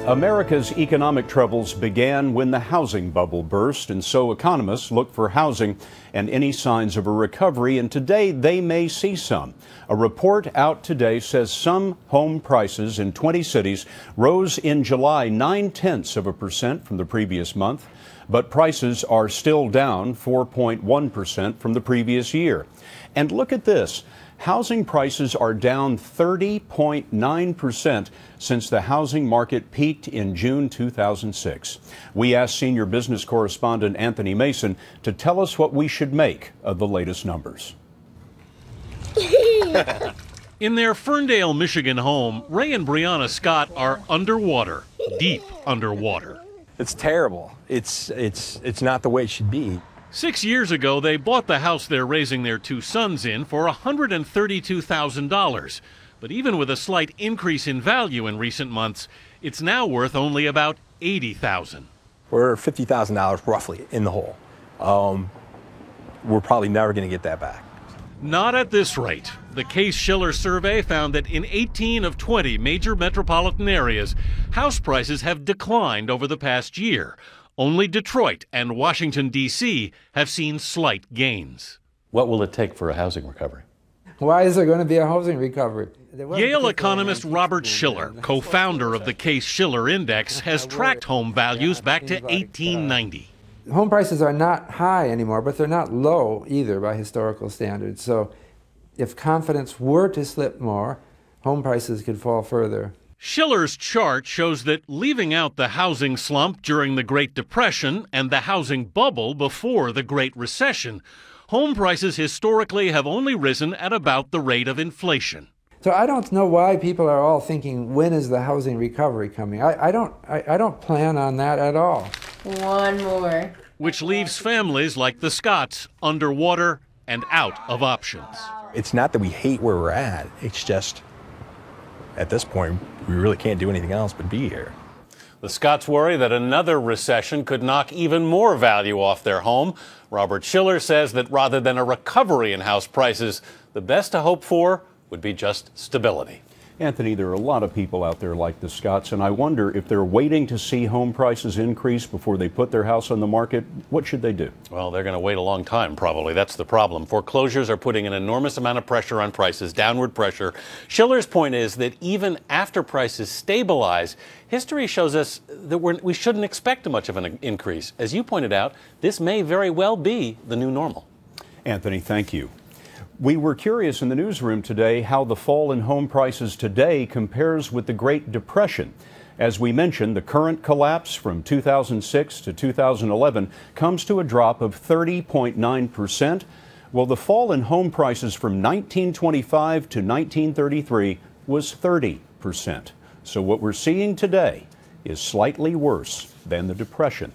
America's economic troubles began when the housing bubble burst, and so economists look for housing and any signs of a recovery, and today they may see some. A report out today says some home prices in 20 cities rose in July 0.9% from the previous month, but prices are still down 4.1% from the previous year. And look at this. Housing prices are down 30.9% since the housing market peaked in June 2006. We asked senior business correspondent Anthony Mason to tell us what we should make of the latest numbers. In their Ferndale, Michigan home, Ray and Brianna Scott are underwater, deep underwater. It's terrible. It's not the way it should be. 6 years ago, they bought the house they're raising their two sons in for $132,000. But even with a slight increase in value in recent months, it's now worth only about $80,000. We're $50,000 roughly in the hole. We're probably never going to get that back. Not at this rate. The Case-Shiller survey found that in 18 of 20 major metropolitan areas, house prices have declined over the past year. Only Detroit and Washington, D.C. have seen slight gains. What will it take for a housing recovery? Why is there going to be a housing recovery? Yale economist Robert Shiller, co-founder of the Case-Shiller Index, has tracked home values back to 1890. Home prices are not high anymore, but they're not low either by historical standards. So if confidence were to slip more, home prices could fall further. Shiller's chart shows that leaving out the housing slump during the Great Depression and the housing bubble before the Great Recession, home prices historically have only risen at about the rate of inflation. So I don't know why people are all thinking, when is the housing recovery coming? I don't plan on that at all. One more. Which leaves families like the Scotts underwater and out of options. It's not that we hate where we're at. It's just, at this point, we really can't do anything else but be here. The Scotts worry that another recession could knock even more value off their home. Robert Shiller says that rather than a recovery in house prices, the best to hope for would be just stability. Anthony, there are a lot of people out there like the Scotts, and I wonder if they're waiting to see home prices increase before they put their house on the market. What should they do? Well, they're going to wait a long time, probably. That's the problem. Foreclosures are putting an enormous amount of pressure on prices, downward pressure. Shiller's point is that even after prices stabilize, history shows us that we shouldn't expect much of an increase. As you pointed out, this may very well be the new normal. Anthony, thank you. We were curious in the newsroom today how the fall in home prices today compares with the Great Depression. As we mentioned, the current collapse from 2006 to 2011 comes to a drop of 30.9%. Well, the fall in home prices from 1925 to 1933 was 30%. So what we're seeing today is slightly worse than the Depression.